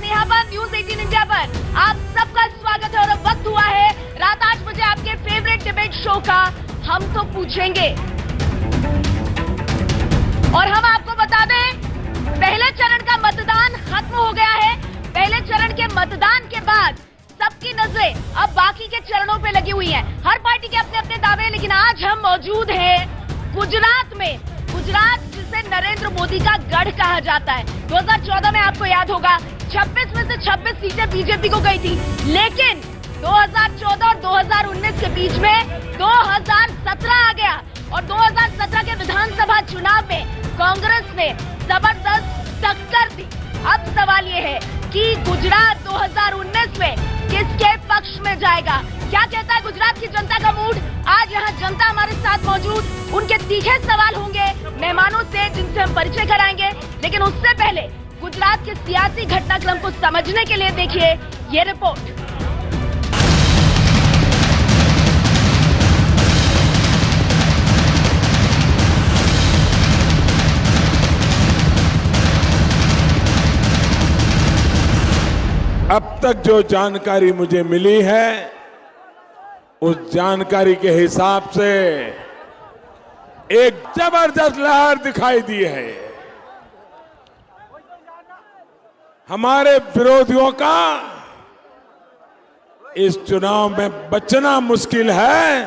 नेहा पर news 18 India पर आप सबका स्वागत है और अब वक्त हुआ है रात 8 बजे आपके फेवरेट डिबेट शो का हम तो पूछेंगे। और हम आपको बता दें, पहले चरण का मतदान खत्म हो गया है। पहले चरण के मतदान के बाद सबकी नजरें अब बाकी के चरणों पे लगी हुई हैं। हर पार्टी के अपने अपने दावे, लेकिन आज हम मौजूद हैं गुजरात में। गुजरात जिसे नरेंद्र मोदी का गढ़ कहा जाता है। 2014 में आपको याद होगा 26 में से 26 सीटें बीजेपी को गई थी, लेकिन 2014 और 2019 के बीच में 2017 आ गया और 2017 के विधानसभा चुनाव में कांग्रेस ने जबरदस्त टक्कर दी। अब सवाल ये है कि गुजरात 2019 में किसके पक्ष में जाएगा? क्या कहता है गुजरात की जनता का मूड? आज यहाँ जनता हमारे साथ मौजूद, उनके तीखे सवाल होंगे मेहमानों से जिनसे हम परिचय कराएंगे। लेकिन उससे पहले गुजरात के सियासी घटनाक्रम को समझने के लिए देखिए ये रिपोर्ट। अब तक जो जानकारी मुझे मिली है, उस जानकारी के हिसाब से एक जबरदस्त लहर दिखाई दी है। हमारे विरोधियों का इस चुनाव में बचना मुश्किल है,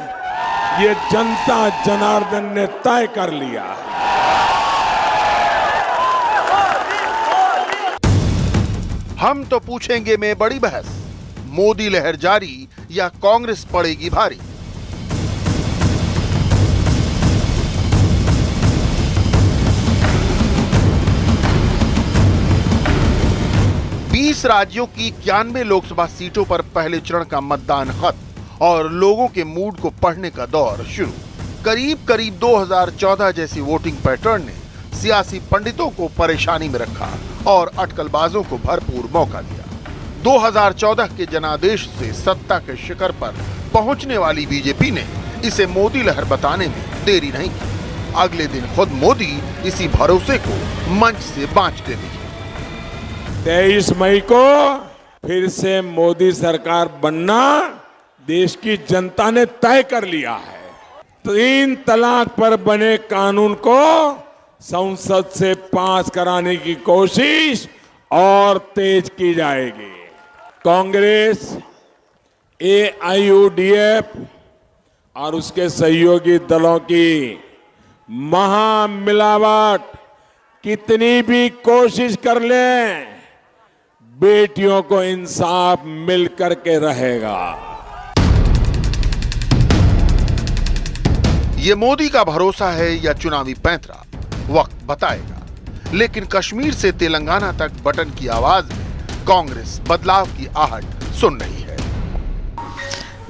ये जनता जनार्दन ने तय कर लिया है। हम तो पूछेंगे में बड़ी बहस, मोदी लहर जारी या कांग्रेस पड़ेगी भारी। बीस राज्यों की 91 लोकसभा सीटों पर पहले चरण का मतदान खत्म और लोगों के मूड को पढ़ने का दौर शुरू। करीब करीब 2014 जैसी वोटिंग पैटर्न ने सियासी पंडितों को परेशानी में रखा और अटकलबाजों को भरपूर मौका दिया। 2014 के जनादेश से सत्ता के शिखर पर पहुंचने वाली बीजेपी ने इसे मोदी लहर बताने में देरी नहीं की। अगले दिन खुद मोदी इसी भरोसे को मंच से बांटते दिखे। 23 मई को फिर से मोदी सरकार बनना देश की जनता ने तय कर लिया है। 3 तलाक पर बने कानून को संसद से पास कराने की कोशिश और तेज की जाएगी। कांग्रेस, AIUDF और उसके सहयोगी दलों की महामिलावट कितनी भी कोशिश कर लें, बेटियों को इंसाफ मिल करके रहेगा। ये मोदी का भरोसा है या चुनावी पैंतरा, वक्त बताएगा। लेकिन कश्मीर से तेलंगाना तक बटन की आवाज में कांग्रेस बदलाव की आहट सुन रही है।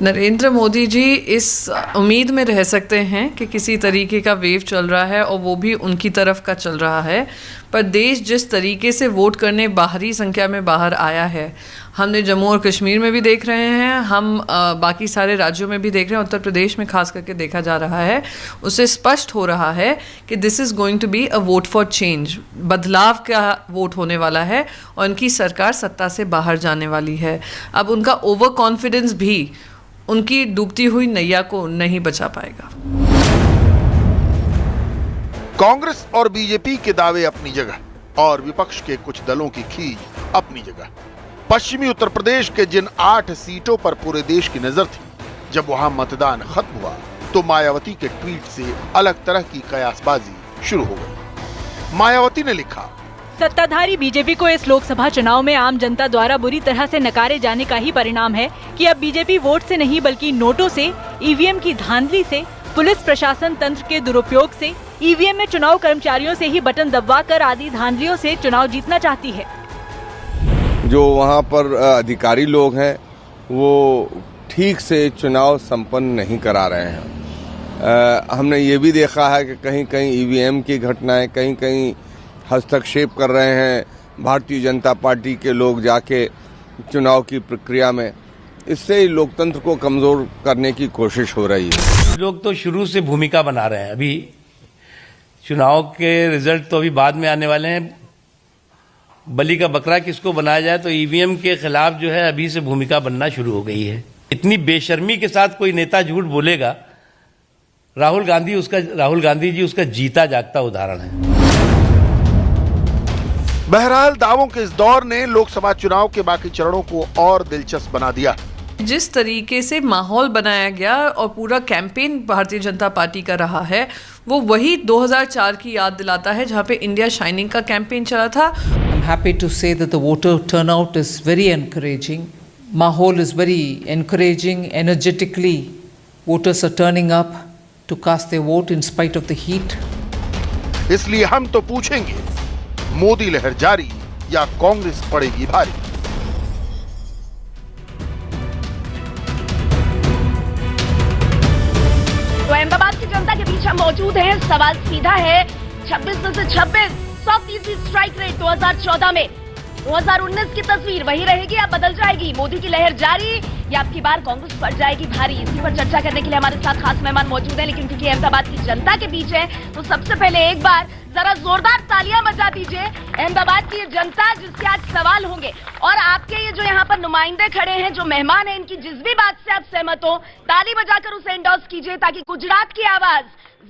नरेंद्र मोदी जी इस उम्मीद में रह सकते हैं कि किसी तरीके का वेव चल रहा है और वो भी उनकी तरफ का चल रहा है, पर देश जिस तरीके से वोट करने बाहरी संख्या में बाहर आया है, हमने जम्मू और कश्मीर में भी देख रहे हैं, हम बाकी सारे राज्यों में भी देख रहे हैं, उत्तर प्रदेश में खास करके देखा जा रहा है। उससे स्पष्ट हो रहा है कि this is going to be a vote for change, बदलाव का वोट होने वाला है और उनकी सरकार सत्ता से बाहर जाने वाली है। अब उनका ओवर कॉन्फिडेंस भी उनकी डूबती हुई नैया को नहीं बचा पाएगा। कांग्रेस और बीजेपी के दावे अपनी जगह और विपक्ष के कुछ दलों की खींच अपनी जगह। पश्चिमी उत्तर प्रदेश के जिन 8 सीटों पर पूरे देश की नजर थी, जब वहां मतदान खत्म हुआ तो मायावती के ट्वीट से अलग तरह की कयासबाजी शुरू हो गई। मायावती ने लिखा, सत्ताधारी बीजेपी को इस लोकसभा चुनाव में आम जनता द्वारा बुरी तरह से नकारे जाने का ही परिणाम है कि अब बीजेपी वोट से नहीं बल्कि नोटों से, ईवीएम की धांधली से, पुलिस प्रशासन तंत्र के दुरुपयोग से, ईवीएम में चुनाव कर्मचारियों से ही बटन दबवाकर आदि धांधलियों से चुनाव जीतना चाहती है। जो वहाँ पर अधिकारी लोग हैं वो ठीक से चुनाव संपन्न नहीं करा रहे हैं। हमने ये भी देखा है कि कहीं कहीं ईवीएम की घटनाएं, कहीं कहीं हस्तक्षेप कर रहे हैं भारतीय जनता पार्टी के लोग जाके चुनाव की प्रक्रिया में। इससे लोकतंत्र को कमजोर करने की कोशिश हो रही है। लोग तो शुरू से भूमिका बना रहे हैं। अभी चुनाव के रिजल्ट तो अभी बाद में आने वाले हैं। बलि का बकरा किसको बनाया जाए, तो ईवीएम के खिलाफ जो है अभी से भूमिका बनना शुरू हो गई है। इतनी बेशर्मी के साथ कोई नेता झूठ बोलेगा, राहुल गांधी जी उसका जीता जागता उदाहरण है। बहरहाल दावों के इस दौर ने लोकसभा चुनाव के बाकी चरणों को और दिलचस्प बना दिया। जिस तरीके से माहौल बनाया गया और पूरा कैंपेन भारतीय जनता पार्टी का रहा है, वो वही 2004 की याद दिलाता है, जहां पे इंडिया शाइनिंग का कैंपेन चला था। I'm happy to say that the voter turnout is very encouraging. Mahol is very encouraging. Energetically, voters are turning up to cast their vote in spite of the heat. इसलिए हम तो पूछेंगे, मोदी लहर जारी या कांग्रेस पड़ेगी भारी। तो अहमदाबाद की जनता के बीच हम मौजूद हैं। सवाल सीधा है, 26 में से 26 100% स्ट्राइक रेट 2014 में, 2019 की तस्वीर वही रहेगी या बदल जाएगी? मोदी की लहर जारी या आपकी बार कांग्रेस पड़ जाएगी भारी? इसी पर चर्चा करने के लिए हमारे साथ खास मेहमान मौजूद हैं, लेकिन क्योंकि अहमदाबाद की जनता के बीच है तो सबसे पहले एक बार जरा जोरदार तालियां बजा दीजिए अहमदाबाद की जनता, जिसके आज सवाल होंगे। और आपके ये जो यहाँ पर नुमाइंदे खड़े हैं, जो मेहमान हैं, इनकी जिस भी बात से आप सहमत हो, ताली बजाकर उसे एंडोर्स कीजिए ताकि गुजरात की आवाज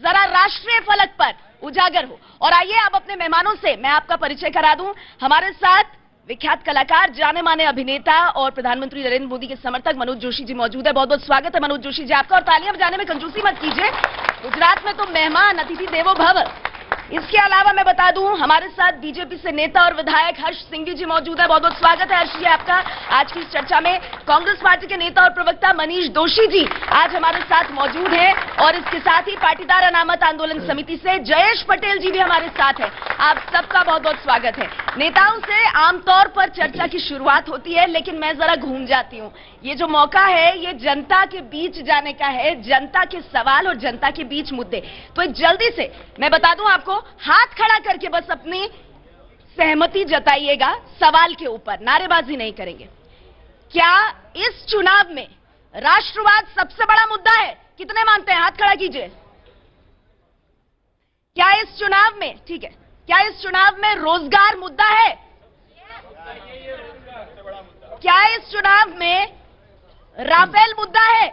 जरा राष्ट्रीय फलक पर उजागर हो। और आइए अब अपने मेहमानों से मैं आपका परिचय करा दूं। हमारे साथ विख्यात कलाकार, जाने माने अभिनेता और प्रधानमंत्री नरेंद्र मोदी के समर्थक मनोज जोशी जी मौजूद है। बहुत बहुत स्वागत है मनोज जोशी जी आपका। और तालियां बजाने में कंजूसी मत कीजिए, गुजरात में तो मेहमान अतिथि देवो भव। इसके अलावा मैं बता दूं, हमारे साथ बीजेपी से नेता और विधायक हर्ष सिंघवी जी मौजूद है। बहुत बहुत स्वागत है हर्ष जी आपका आज की इस चर्चा में। कांग्रेस पार्टी के नेता और प्रवक्ता मनीष दोशी जी आज हमारे साथ मौजूद हैं। और इसके साथ ही पाटीदार अनामत आंदोलन समिति से जयेश पटेल जी भी हमारे साथ हैं। आप सबका बहुत बहुत स्वागत है। नेताओं से आमतौर पर चर्चा की शुरुआत होती है, लेकिन मैं जरा घूम जाती हूँ। ये जो मौका है ये जनता के बीच जाने का है, जनता के सवाल और जनता के बीच मुद्दे। तो जल्दी से मैं बता दूं आपको, हाथ खड़ा करके बस अपनी सहमति जताइएगा सवाल के ऊपर, नारेबाजी नहीं करेंगे। क्या इस चुनाव में राष्ट्रवाद सबसे बड़ा मुद्दा है? कितने मानते हैं? हाथ खड़ा कीजिए। क्या इस चुनाव में, ठीक है, क्या इस चुनाव में रोजगार मुद्दा है? क्या इस चुनाव में राफेल मुद्दा है?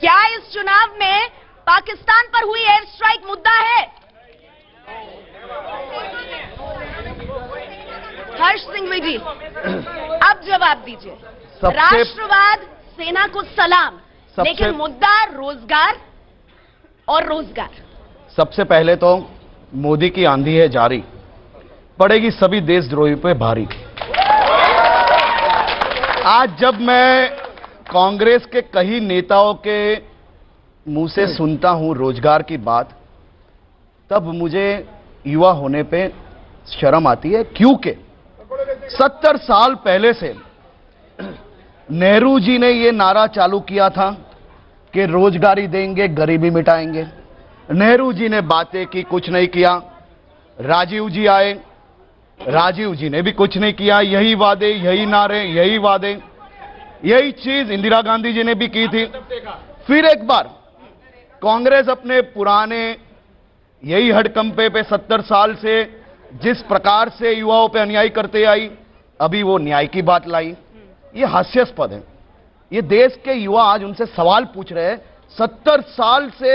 क्या इस चुनाव में पाकिस्तान पर हुई एयर स्ट्राइक मुद्दा है? हर्ष सिंघवी जी अब जवाब दीजिए। राष्ट्रवाद, सेना को सलाम, लेकिन मुद्दा रोजगार और रोजगार। सबसे पहले तो मोदी की आंधी है जारी, पड़ेगी सभी देशद्रोही पे भारी। आज जब मैं कांग्रेस के कई नेताओं के मुंह से सुनता हूं रोजगार की बात, तब मुझे युवा होने पे शर्म आती है, क्योंकि 70 साल पहले से नेहरू जी ने ये नारा चालू किया था कि रोजगारी देंगे, गरीबी मिटाएंगे। नेहरू जी ने बातें की, कुछ नहीं किया। राजीव जी आए, राजीव जी ने भी कुछ नहीं किया। यही वादे, यही नारे, यही वादे, यही चीज इंदिरा गांधी जी ने भी की थी। फिर एक बार कांग्रेस अपने पुराने यही हडकंपे पे 70 साल से जिस प्रकार से युवाओं पे अन्याय करते आई, अभी वो न्याय की बात लाई। ये हास्यास्पद है। ये देश के युवा आज उनसे सवाल पूछ रहे हैं। 70 साल से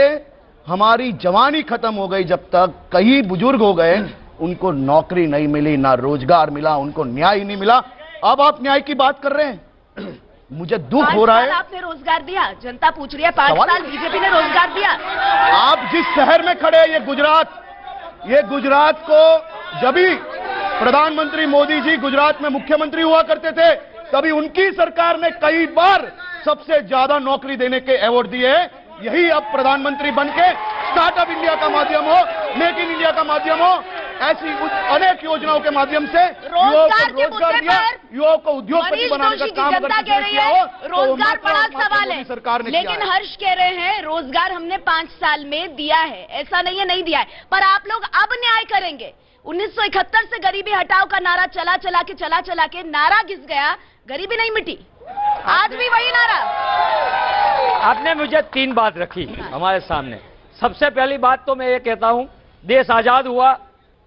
हमारी जवानी खत्म हो गई, जब तक कई बुजुर्ग हो गए, उनको नौकरी नहीं मिली, ना रोजगार मिला, उनको न्याय नहीं मिला। अब आप न्याय की बात कर रहे हैं, मुझे दुख हो रहा है। आपने रोजगार दिया, जनता पूछ रही है। 5 साल बीजेपी ने रोजगार दिया। आप जिस शहर में खड़े हैं, ये गुजरात को जब भी प्रधानमंत्री मोदी जी गुजरात में मुख्यमंत्री हुआ करते थे, तभी उनकी सरकार ने कई बार सबसे ज्यादा नौकरी देने के अवार्ड दिए हैं। यही अब प्रधानमंत्री बनके स्टार्टअप इंडिया का माध्यम हो, मेक इन इंडिया का माध्यम हो, ऐसी अनेक योजनाओं के माध्यम से युवाओं को रोजगार दिया, युवाओं को उद्योगपति बनाने का काम जनता कह रही है रोजगार बड़ा सवाल है, सरकार ने लेकिन हर्ष कह रहे हैं रोजगार हमने 5 साल में दिया है। ऐसा नहीं है नहीं दिया है, पर आप लोग अब न्याय करेंगे। 1971 से गरीबी हटाओ का नारा चला चला के नारा घिस गया, गरीबी नहीं मिटी, आज भी वही नारा। आपने मुझे 3 बात रखी हमारे सामने। सबसे पहली बात तो मैं ये कहता हूं, देश आजाद हुआ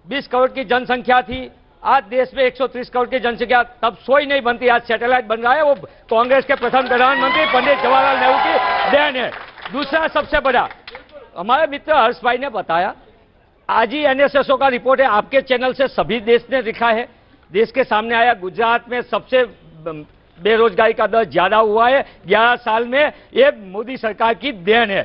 20 करोड़ की जनसंख्या थी, आज देश में 130 करोड़ की जनसंख्या, तब सोई नहीं बनती, आज सैटेलाइट बन रहा है। वो कांग्रेस के प्रथम प्रधानमंत्री पंडित जवाहरलाल नेहरू की देन है। दूसरा सबसे बड़ा, हमारे मित्र हर्ष भाई ने बताया, आज ही एनएसएसओ का रिपोर्ट है, आपके चैनल से सभी देश ने लिखा है, देश के सामने आया, गुजरात में सबसे बेरोजगारी का दर ज्यादा हुआ है 11 साल में, ये मोदी सरकार की देन है।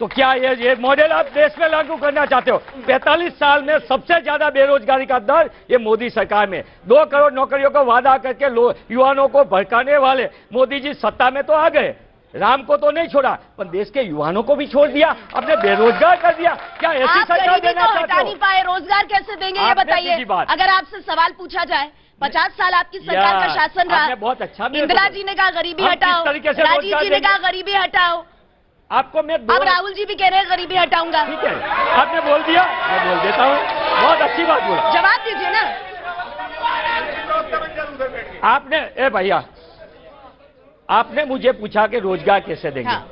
तो क्या ये मॉडल आप देश में लागू करना चाहते हो? 45 साल में सबसे ज्यादा बेरोजगारी का दर ये मोदी सरकार में। 2 करोड़ नौकरियों का वादा करके युवाओं को भड़काने वाले मोदी जी सत्ता में तो आ गए, राम को तो नहीं छोड़ा, पर देश के युवाओं को भी छोड़ दिया, अपने बेरोजगार कर दिया। क्या ऐसी सरकार देना चाहते हो? हटा नहीं पाए, रोजगार कैसे देंगे ये बताइए। अगर आपसे सवाल पूछा जाए, 50 साल आपकी सरकार का शासन रहा, बहुत अच्छा, इंदिरा जी ने कहा गरीबी हटाओ, राजीव जी ने कहा गरीबी हटाओ, आपको मैं अब राहुल जी भी कह रहे हैं गरीबी हटाऊंगा। ठीक है, आपने बोल दिया, मैं बोल देता हूँ, बहुत अच्छी बात बोला, जवाब दीजिए ना। आपने भैया, आपने मुझे पूछा कि रोजगार कैसे देंगे। हाँ।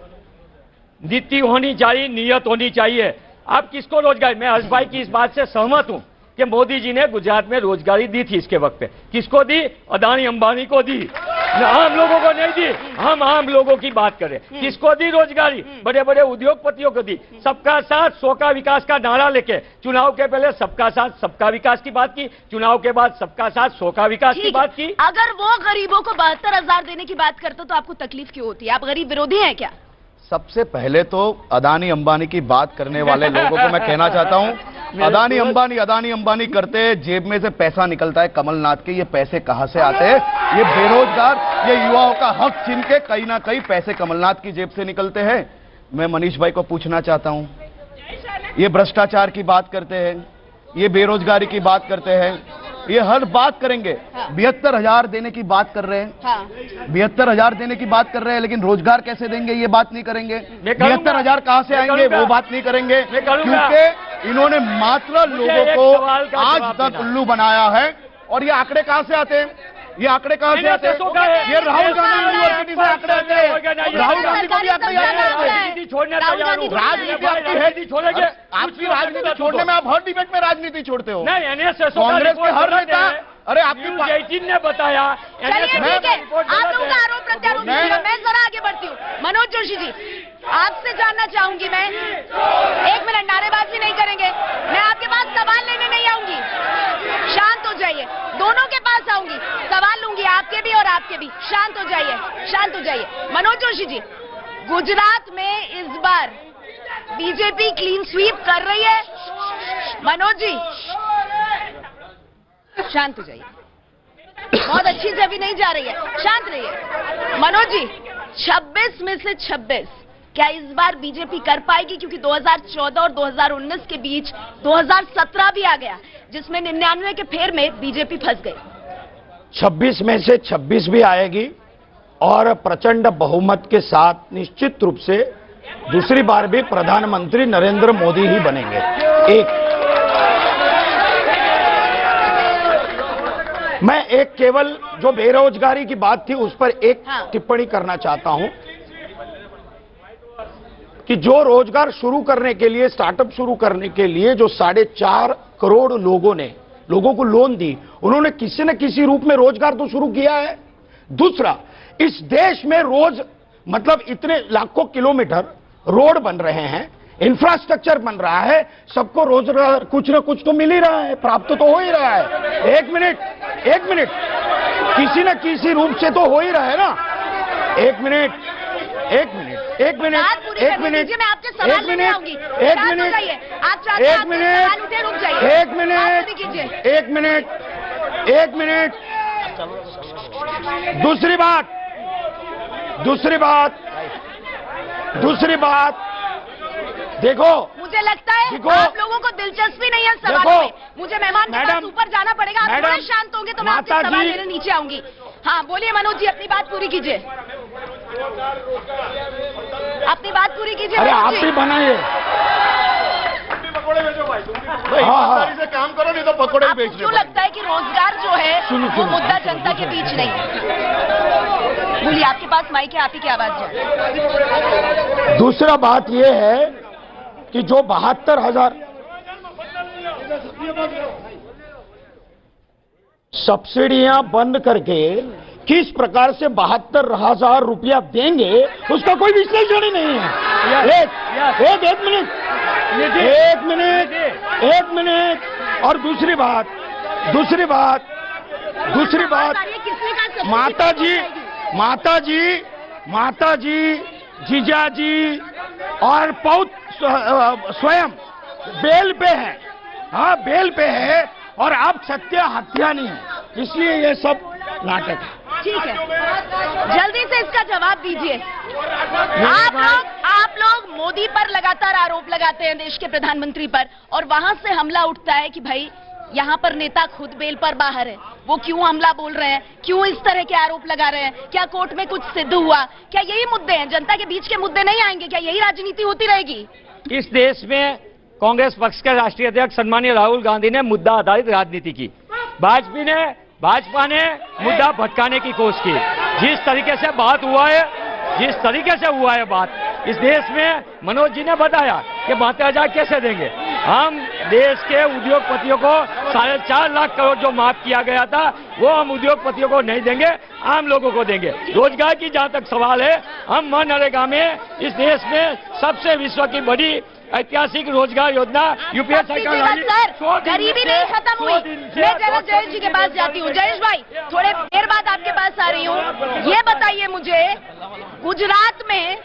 नीति होनी चाहिए, नियत होनी चाहिए। आप किसको रोजगार, मैं हर्ष भाई की इस बात से सहमत हूं कि मोदी जी ने गुजरात में रोजगारी दी थी इसके वक्त पे। किसको दी? अदानी अंबानी को दी, आम लोगों को नहीं दी। हम आम लोगों की बात करें, किसको दी रोजगारी? बड़े बड़े उद्योगपतियों को दी। सबका साथ सबका विकास का नारा लेके चुनाव के पहले सबका साथ सबका विकास की बात की, चुनाव के बाद सबका साथ सबका विकास की बात की। अगर वो गरीबों को 72,000 देने की बात करते तो आपको तकलीफ क्यों होती है? आप गरीब विरोधी हैं क्या? सबसे पहले तो अदानी अंबानी की बात करने वाले लोगों को मैं कहना चाहता हूं, अदानी अंबानी करते जेब में से पैसा निकलता है कमलनाथ के, ये पैसे कहां से आते हैं? ये बेरोजगार, ये युवाओं का हक छीन के कहीं ना कहीं पैसे कमलनाथ की जेब से निकलते हैं। मैं मनीष भाई को पूछना चाहता हूं, ये भ्रष्टाचार की बात करते हैं, ये बेरोजगारी की बात करते हैं, ये हर बात करेंगे। 72,000 देने की बात कर रहे हैं, 72,000 देने की बात कर रहे हैं, लेकिन रोजगार कैसे देंगे ये बात नहीं करेंगे। 72,000 कहां से आएंगे वो बात नहीं करेंगे, क्योंकि इन्होंने मात्र लोगों को आज तक उल्लू बनाया है। और ये आंकड़े कहां से आते हैं? ये आंकड़े कहां से आते हैं? ये राहुल गांधी यूनिवर्सिटी से आंकड़े आते हैं। राहुल गांधी को भी आंकड़े आते हैं। राजनीति आपकी है, आपकी राजनीति छोड़ने में आप हर डिबेट में राजनीति छोड़ते हो। कांग्रेस के हर नेता, अरे आपकी ने बताया, आप लोगों का आरोप प्रत्यारोप, मैं जरा आगे बढ़ती हूँ। मनोज जोशी जी, आपसे जानना चाहूंगी मैं, 1 मिनट, नारेबाजी नहीं करेंगे, मैं आपके पास सवाल लेने नहीं आऊंगी, शांत हो जाइए। दोनों के पास आऊंगी, सवाल लूंगी, आपके भी और आपके भी। शांत हो जाइए, शांत हो जाइए। मनोज जोशी जी, गुजरात में इस बार बीजेपी क्लीन स्वीप कर रही है? मनोज जी शांत हो जाइए, बहुत अच्छी से अभी नहीं जा रही है, शांत रहिए। मनोज जी, 26 में से 26 क्या इस बार बीजेपी कर पाएगी? क्योंकि 2014 और 2019 के बीच 2017 भी आ गया, जिसमें 99 के फेर में बीजेपी फंस गई। 26 में से 26 भी आएगी और प्रचंड बहुमत के साथ निश्चित रूप से दूसरी बार भी प्रधानमंत्री नरेंद्र मोदी ही बनेंगे। मैं एक केवल जो बेरोजगारी की बात थी उस पर एक टिप्पणी करना चाहता हूं कि जो रोजगार शुरू करने के लिए, स्टार्टअप शुरू करने के लिए जो 4.5 करोड़ लोगों को लोन दी, उन्होंने किसी न किसी रूप में रोजगार तो शुरू किया है। दूसरा, इस देश में रोज मतलब इतने लाखों किलोमीटर रोड बन रहे हैं, इंफ्रास्ट्रक्चर बन रहा है, सबको रोजगार कुछ न कुछ तो मिल ही रहा है, प्राप्त तो हो ही रहा है। एक मिनट, किसी न किसी रूप से तो हो ही रहा है ना। एक मिनट, दूसरी बात देखो, मुझे लगता है आप लोगों को दिलचस्पी नहीं है सवालों में। मुझे मेहमान के पास ऊपर जाना पड़ेगा, आप थोड़े शांत होंगे तो मैं आपसे सवाल लेने नीचे आऊंगी। हाँ बोलिए मनोज जी, अपनी बात पूरी कीजिए, अपनी बात पूरी कीजिए। अरे आप भी बनाइए, पकौड़े बेचो भाई, ईमानदारी से काम करो, नहीं तो पकौड़े बेच रहे। क्यों लगता है कि रोजगार जो है वो मुद्दा जनता के बीच नहीं? बोलिए, आपके पास माइक है, आप ही की आवाज जाए। दूसरा बात यह है कि जो 72,000 सब्सिडियां बंद करके किस प्रकार से 72,000 रुपया देंगे उसका कोई विश्लेषण ही नहीं है। एक मिनट और दूसरी बात माता जी जीजाजी और पौत स्वयं बेल पे है। हाँ, बेल पे है और अब सत्य हत्या नहीं है, इसलिए ये सब नाटक है। ठीक है, जल्दी से इसका जवाब दीजिए। आप लोग मोदी पर लगातार आरोप लगाते हैं, देश के प्रधानमंत्री पर, और वहां से हमला उठता है कि भाई यहाँ पर नेता खुद बेल पर बाहर है, वो क्यों हमला बोल रहे हैं, क्यों इस तरह के आरोप लगा रहे हैं, क्या कोर्ट में कुछ सिद्ध हुआ, क्या यही मुद्दे हैं, जनता के बीच के मुद्दे नहीं आएंगे, क्या यही राजनीति होती रहेगी? इस देश में कांग्रेस पक्ष के राष्ट्रीय अध्यक्ष सम्मानीय राहुल गांधी ने मुद्दा आधारित राजनीति की, भाजपा ने मुद्दा भटकाने की कोशिश की। जिस तरीके से हुआ है बात इस देश में, मनोज जी ने बताया कि 72,000 कैसे देंगे। हम देश के उद्योगपतियों को 4.5 लाख करोड़ जो माफ किया गया था वो हम उद्योगपतियों को नहीं देंगे, आम लोगों को देंगे। रोजगार की जहां तक सवाल है, हम मनरेगा में इस देश में सबसे विश्व की बड़ी ऐतिहासिक रोजगार योजना यूपीए सरकार गरीबी नहीं खत्म हुई। मैं जरा जयेश जी के पास जाती हूँ। जयेश भाई, थोड़े देर बाद आपके पास आ रही हूँ। ये बताइए मुझे, गुजरात में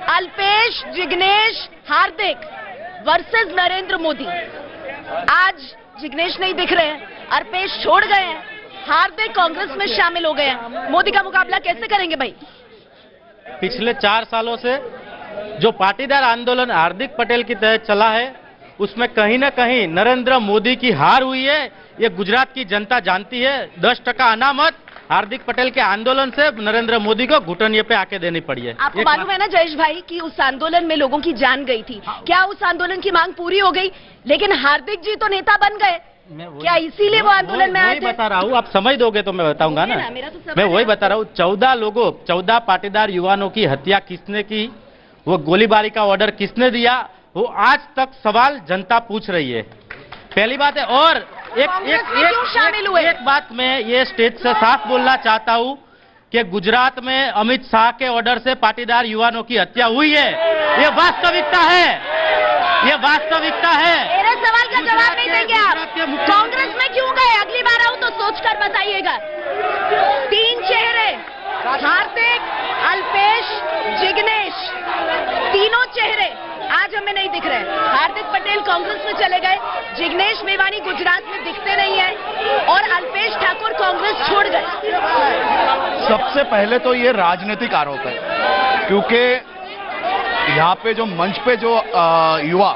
अल्पेश, जिग्नेश, हार्दिक वर्सेस नरेंद्र मोदी। आज जिग्नेश नहीं दिख रहे हैं, अल्पेश छोड़ गए हैं, हार्दिक कांग्रेस में शामिल हो गए हैं। मोदी का मुकाबला कैसे करेंगे भाई? पिछले 4 सालों से जो पाटीदार आंदोलन हार्दिक पटेल की तहत चला है, उसमें कहीं ना कहीं नरेंद्र मोदी की हार हुई है। ये गुजरात की जनता जानती है। 10% अनामत हार्दिक पटेल के आंदोलन से नरेंद्र मोदी को घुटन ये पे आके देनी पड़ी है। आपको मालूम है ना जयेश भाई कि उस आंदोलन में लोगों की जान गई थी। क्या उस आंदोलन की मांग पूरी हो गई? लेकिन हार्दिक जी तो नेता बन गए, क्या इसीलिए वो आंदोलन में आए थे? बता रहा हूँ, आप समझ दोगे तो मैं बताऊंगा ना। मैं वही बता रहा हूँ, 14 पाटीदार युवाओं की हत्या किसने की, वो गोलीबारी का ऑर्डर किसने दिया, वो आज तक सवाल जनता पूछ रही है। पहली बात है। और एक बात मैं ये स्टेज से साफ बोलना चाहता हूँ कि गुजरात में अमित शाह के ऑर्डर से पाटीदार युवाओं की हत्या हुई है। ये वास्तविकता है, ये वास्तविकता है। मेरे सवाल का जवाब नहीं देंगे आप। कांग्रेस में क्यों गए? अगली बार आऊं तो सोचकर बताइएगा। 3 चेहरे, हार्दिक, अल्पेश, जिग्नेश, तीनों चेहरे आज हमें नहीं दिख रहे। हार्दिक पटेल कांग्रेस में चले गए, जिग्नेश मेवानी गुजरात में दिखते नहीं है, और अल्पेश ठाकुर कांग्रेस छोड़ गए। सबसे पहले तो ये राजनीतिक आरोप है, क्योंकि यहाँ पे जो मंच पे जो युवा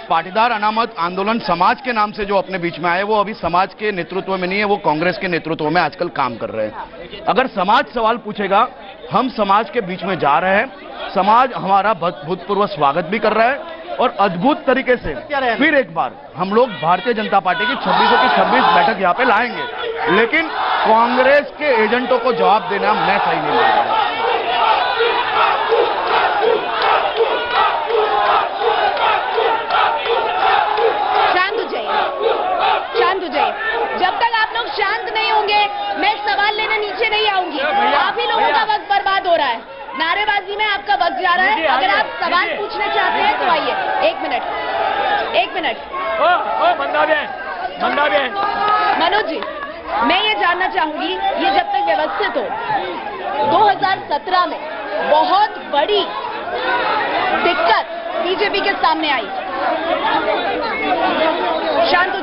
पाटीदार अनामत आंदोलन समाज के नाम से जो अपने बीच में आए, वो अभी समाज के नेतृत्व में नहीं है, वो कांग्रेस के नेतृत्व में आजकल काम कर रहे हैं। अगर समाज सवाल पूछेगा, हम समाज के बीच में जा रहे हैं, समाज हमारा भूतपूर्व स्वागत भी कर रहा है, और अद्भुत तरीके से फिर एक बार हम लोग भारतीय जनता पार्टी की 26 की 26 बैठक यहाँ पे लाएंगे। लेकिन कांग्रेस के एजेंटों को जवाब देना मैं सही नहीं मानता। जब तक आप लोग शांत नहीं होंगे, मैं सवाल लेने नीचे नहीं आऊंगी। आप ही लोगों का वक्त बर्बाद हो रहा है, नारेबाजी में आपका वक्त जा रहा है। अगर आप सवाल पूछना चाहते हैं तो आइए। 1 मिनट। मनोज जी, मैं ये जानना चाहूंगी, ये जब तक व्यवस्थित हो, 2017 में बहुत बड़ी दिक्कत बीजेपी के सामने आई। शांत हो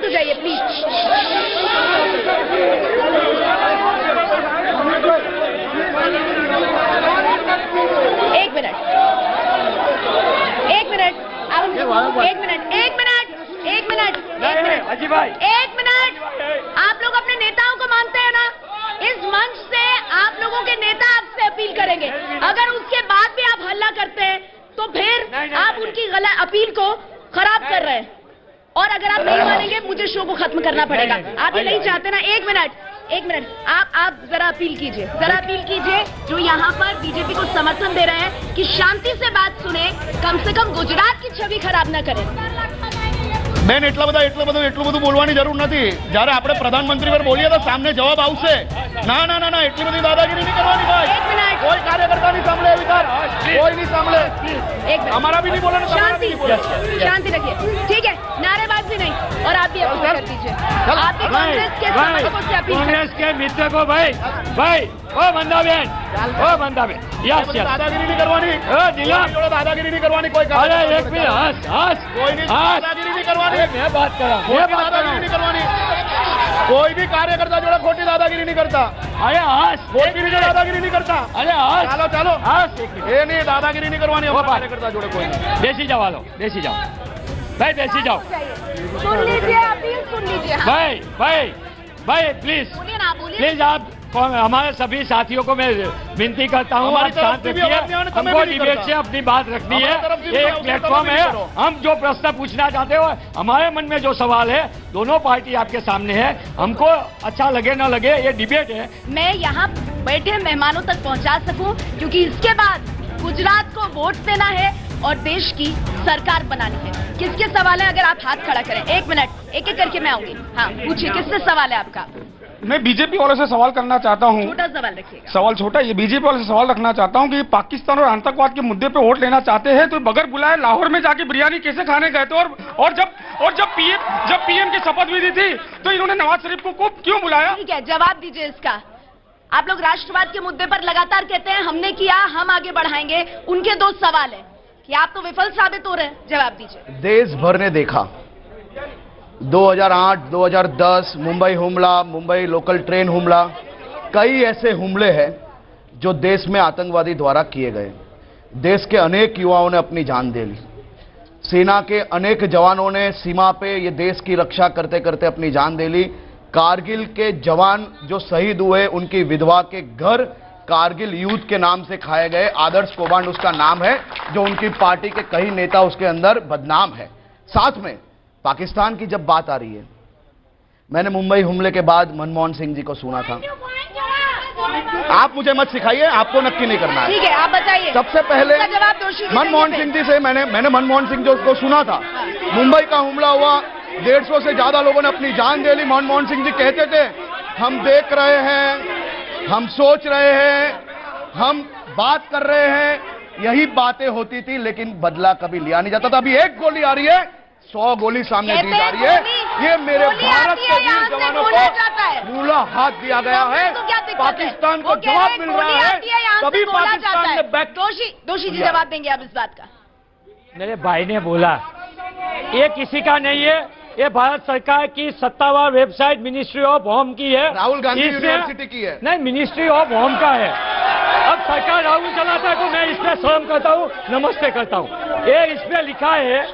जाइए प्लीज। एक मिनट। आप लोग अपने नेताओं को मानते हैं ना? इस मंच से आप लोगों के नेता आपसे अपील करेंगे। अगर उसके बाद भी आप हल्ला करते हैं तो फिर आप उनकी गलत अपील को खराब कर रहे हैं, और अगर आप नहीं मानेंगे मुझे शो को खत्म करना पड़ेगा। आप ये नहीं चाहते ना? 1 मिनट। आप जरा अपील कीजिए जो यहाँ पर बीजेपी को समर्थन दे रहे हैं कि शांति से बात सुने, कम से कम गुजरात की छवि खराब न करें। બેન એટલું બધું બોલવાની જરૂર નથી. જ્યારે આપણે પ્રધાનમંત્રી પર બોલીએ તો સામને જવાબ આવશે. ના ના ના ના એટલી બધી દાદાગીરી નહીં કરવાની ભાઈ. કોઈ કાર્યકર્તા नहीं સાંભળે વિચાર, કોઈ नहीं સાંભળे. हमारा भी नहीं बोला ना, शांति शांति रखिए, ठीक है. नारेबाजी नहीं. और आप भी अपील कर दीजिए. आप भी कांग्रेस के समर्थकों से अपील कांग्रेस के मित्र को भाई ओ बंदाबेन यस यस दादागिरी नहीं करवानी. दादागिरी नहीं करवानी. कोई अरे एक मिनट हंस कोई नहीं दादागिरी नहीं करवानी. मैं बात कर रहा हूँ. दादागिरी नहीं करवानी. कोई भी कार्यकर्ता जोड़े खोटी दादागिरी नहीं करता. अरे हंस कोई भी दादागिरी नहीं करता. अरे हंस चलो चलो हंस ये नहीं दादागिरी नहीं करवानी. कार्यकर्ता जोड़े कोई नहीं. बेसी जाओ वालो, बेसी जाओ भाई, बेसी जाओ. सुन लीजिए, अपील सुन लीजिए. भाई प्लीज बोलिए ना, बोलिए. प्लीज आप हमारे सभी साथियों को मैं विनती करता हूँ, आप शांत रखिए. हमको डिबेट से अपनी बात रखनी है. एक प्लेटफॉर्म है, हम जो प्रश्न पूछना चाहते हो, हमारे मन में जो सवाल है, दोनों पार्टी आपके सामने है. हमको अच्छा लगे ना लगे, ये डिबेट है. मैं यहाँ बैठे मेहमानों तक पहुँचा सकूँ, क्योंकि इसके बाद गुजरात को वोट देना है और देश की सरकार बनानी है. किसके सवाल है? अगर आप हाथ खड़ा करें. 1 मिनट, एक एक करके मैं आऊंगी. हाँ पूछिए, किससे सवाल है आपका? मैं बीजेपी वालों से सवाल करना चाहता हूँ. छोटा सवाल रखिएगा. सवाल छोटा, ये बीजेपी वालों से सवाल रखना चाहता हूँ कि पाकिस्तान और आतंकवाद के मुद्दे पे वोट लेना चाहते हैं तो बगैर बुलाए लाहौर में जाके बिरयानी कैसे खाने गए थे? और जब पीएम की शपथ विधि थी तो इन्होंने नवाज शरीफ को क्यों बुलाया? ठीक है, जवाब दीजिए इसका. आप लोग राष्ट्रवाद के मुद्दे पर लगातार कहते हैं हमने किया, हम आगे बढ़ाएंगे. उनके 2 सवाल है कि आप तो विफल साबित हो रहे हैं. जवाब दीजिए. देश भर ने देखा 2008, 2010 मुंबई हमला, मुंबई लोकल ट्रेन हमला, कई ऐसे हमले हैं जो देश में आतंकवादी द्वारा किए गए. देश के अनेक युवाओं ने अपनी जान दे ली. सेना के अनेक जवानों ने सीमा पे ये देश की रक्षा करते करते अपनी जान दे ली. कारगिल के जवान जो शहीद हुए, उनकी विधवा के घर कारगिल यूथ के नाम से खाए गए. आदर्श कोबांड उसका नाम है, जो उनकी पार्टी के कई नेता उसके अंदर बदनाम है. साथ में पाकिस्तान की जब बात आ रही है, मैंने मुंबई हमले के बाद मनमोहन सिंह जी को सुना था. आप मुझे मत सिखाइए, आपको नक्की नहीं करना है. ठीक है, आप बताइए. सबसे पहले जवाब मनमोहन सिंह जी से मैंने मनमोहन सिंह जी को सुना था. मुंबई का हमला हुआ, 150 से ज्यादा लोगों ने अपनी जान दे ली. मनमोहन सिंह जी कहते थे हम देख रहे हैं, हम सोच रहे हैं, हम बात कर रहे हैं. यही बातें होती थी, लेकिन बदला कभी लिया नहीं जाता था. अभी एक गोली आ रही है, 100 गोली सामने दी जा रही है. ये मेरे भारत के वीर जवानों को मूला हाथ दिया गया है. पाकिस्तान को जवाब मिल रहा है. तभी पाकिस्तान ने बैक. दोषी जी जवाब देंगे आप इस बात का? मेरे भाई ने बोला ये किसी का नहीं है, ये भारत सरकार की सत्तावार वेबसाइट मिनिस्ट्री ऑफ होम की है. राहुल गांधी यूनिवर्सिटी की है. नहीं, मिनिस्ट्री ऑफ होम का है. अब सरकार राहुल चलाता है तो मैं इस पे सलाम करता हूँ, नमस्ते करता हूँ. ये इस पे लिखा है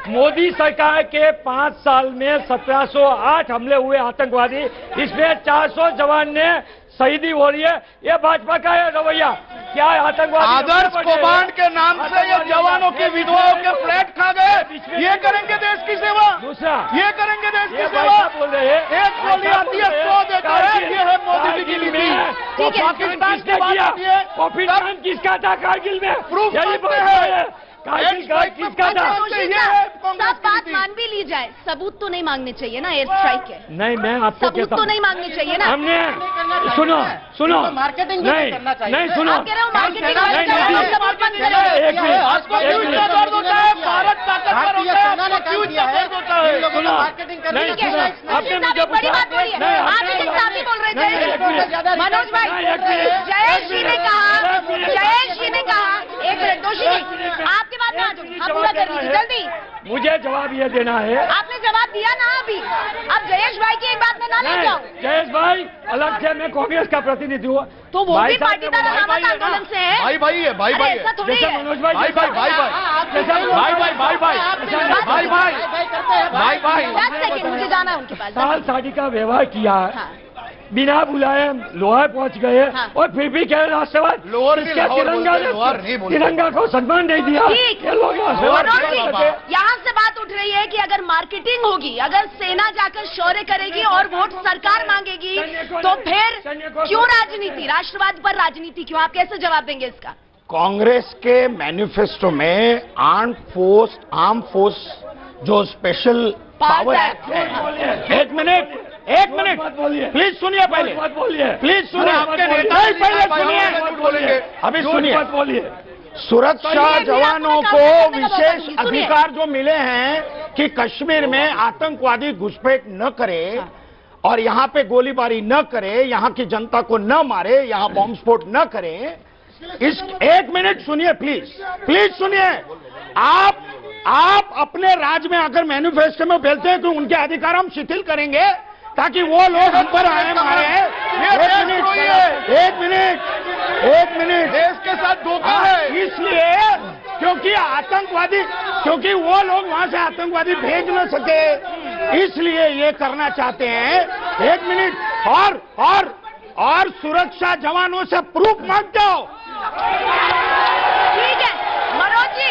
मोदी सरकार के 5 साल में 1708 हमले हुए आतंकवादी, इसमें 400 जवान ने शहीदी हो रही है. ये भाजपा का है रवैया. क्या आतंकवादी आदर्श कोबांड के नाम से ये जवानों की विधवाओं के फ्लैट खा गए. ये करेंगे देश की सेवा. दूसरा, ये करेंगे देश की सेवा. बोल रहे हैं एक गोली आती है 100 देता है. ये है मोदी जी की नीति. तो पाकिस्तान की बात आती है, कॉफी किसका था कारगिल में? प्रूफ यही करते हैं. किसका था? सब बात मान भी ली जाए, सबूत तो नहीं मांगने चाहिए ना एयर स्ट्राइक के. नहीं, मैं आपको सबूत तो नहीं मांगने चाहिए ना. हमने सुनो मार्केटिंग नहीं सुनो. आप कह रहे हो मार्केटिंग सबूत बंद करें. दर्द होता है, भारत ताकतवर होता है, क्यों दर्द होता है? आपने मुझे बड़ी बात बोली है. आप एक साथ ही बोल रहे थे मनोज भाई. जयेश जी ने कहा, एक मिनट दोषी जी, आपके बात में आ जाओ, आप पूरा कर लीजिए जल्दी. मुझे जवाब ये देना है. आपने जवाब दिया ना अभी. आप जयेश भाई की एक बात में ना ले जाओ. जयेश भाई अलग से, मैं कांग्रेस का प्रतिनिधि हूँ, तो वो भी पाटीदार अनामत आंदोलन से है. भाई भाई है, भाई भाई ऐसा थोड़ी है. मनोज भाई भाई भाई भाई मुझे जाना है उनके पास. साल साड़ी का व्यवहार किया, बिना बुलाए लोहार पहुंच गए. और फिर भी कह रहे राष्ट्रवाद, तिरंगा को सम्मान नहीं दिया. यहाँ से बात उठ रही है कि अगर मार्केटिंग होगी, अगर सेना जाकर शौर्य करेगी और वोट सरकार मांगेगी, तो फिर क्यों राजनीति, राष्ट्रवाद पर राजनीति क्यों? आप कैसे जवाब देंगे इसका? कांग्रेस के मैनिफेस्टो में आर्म फोर्स जो स्पेशल पावर एक्ट है। एक मिनट प्लीज सुनिए, पहले प्लीज सुनिए, आपके नेता पहले सुनिए, अभी सुनिए। सुरक्षा जवानों को विशेष अधिकार जो मिले हैं कि कश्मीर में आतंकवादी घुसपैठ न करे और यहाँ पे गोलीबारी न करे, यहाँ की जनता को न मारे, यहाँ बॉम्ब स्फोट न करे। इस एक मिनट सुनिए, प्लीज सुनिए। आप अपने राज्य में अगर मैनिफेस्टो में बोलते हैं तो उनके अधिकार हम शिथिल करेंगे ताकि वो लोग ऊपर आए मारे। एक मिनट देश के साथ धोखा है, इसलिए क्योंकि वो लोग वहां से आतंकवादी भेज न सके, इसलिए ये करना चाहते हैं। एक मिनट और सुरक्षा जवानों से प्रूफ मांगते हो। ठीक है मनोज जी,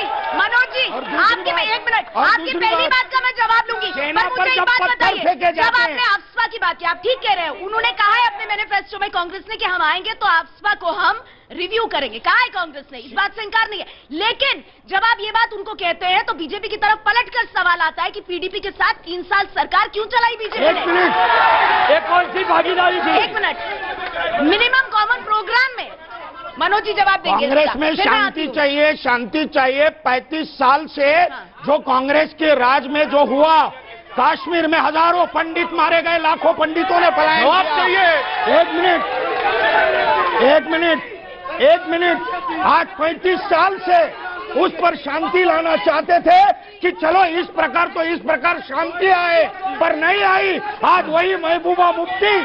आपकी एक मिनट, आपकी पहली बात का मैं जवाब लूंगी, पर मुझे एक बात बताइए, जब आपने अफस्पा की बात की, आप ठीक कह रहे हैं, उन्होंने कहा है अपने मैनिफेस्टो में कांग्रेस ने कि हम आएंगे तो अफस्पा को हम रिव्यू करेंगे, कहा है कांग्रेस ने, इस बात से इंकार नहीं है। लेकिन जब आप ये बात उनको कहते हैं तो बीजेपी की तरफ पलटकर सवाल आता है कि पीडीपी के साथ 3 साल सरकार क्यों चलाई बीजेपी ने? एक कौन सी भागीदारी थी? एक मिनट, मिनिमम कॉमन प्रोग्राम में मनोज जी जवाब देंगे। कांग्रेस में शांति चाहिए। 35 साल से जो कांग्रेस के राज में जो हुआ, कश्मीर में हजारों पंडित मारे गए, लाखों पंडितों ने पलायन किया। जवाब चाहिए। एक मिनट, आज 35 साल से उस पर शांति लाना चाहते थे कि चलो इस प्रकार शांति आए, पर नहीं आई। आज वही महबूबा मुफ्ती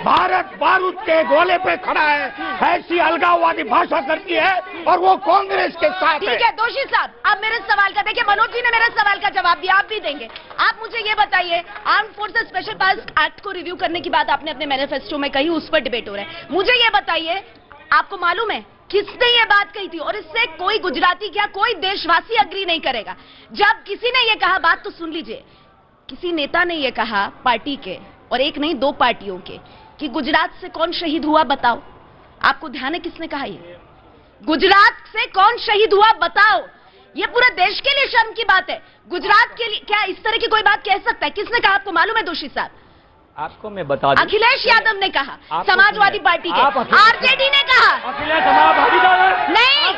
भारत बारूद के गोले पे खड़ा है, ऐसी अलगाववादी भाषा करती है और वो कांग्रेस के साथ है। ठीक है दोषी साहब, आप मेरे सवाल का देखिए, मनोज जी ने मेरे सवाल का जवाब दिया, आप भी देंगे। आप मुझे ये बताइए, arm forces special powers act को रिव्यू करने की बात आपने अपने मैनिफेस्टो में कही, उस पर डिबेट हो रहा है। मुझे ये बताइए, आपको मालूम है किसने ये बात कही थी? और इससे कोई गुजराती क्या कोई देशवासी अग्री नहीं करेगा। जब किसी ने ये कहा, बात तो सुन लीजिए, किसी नेता ने ये कहा पार्टी के, और एक नहीं 2 पार्टियों के, कि गुजरात से कौन शहीद हुआ बताओ। आपको ध्यान है किसने कहा ये? गुजरात से कौन शहीद हुआ बताओ। ये पूरे देश के लिए शर्म की बात है। गुजरात के लिए क्या इस तरह की कोई बात कह सकता है? किसने कहा आपको मालूम है दोषी साहब? आपको मैं बता दूं, अखिलेश यादव ने कहा, समाजवादी पार्टी के, आरजेडी ने कहा। अखिलेश हमारा भागीदार है। नहीं,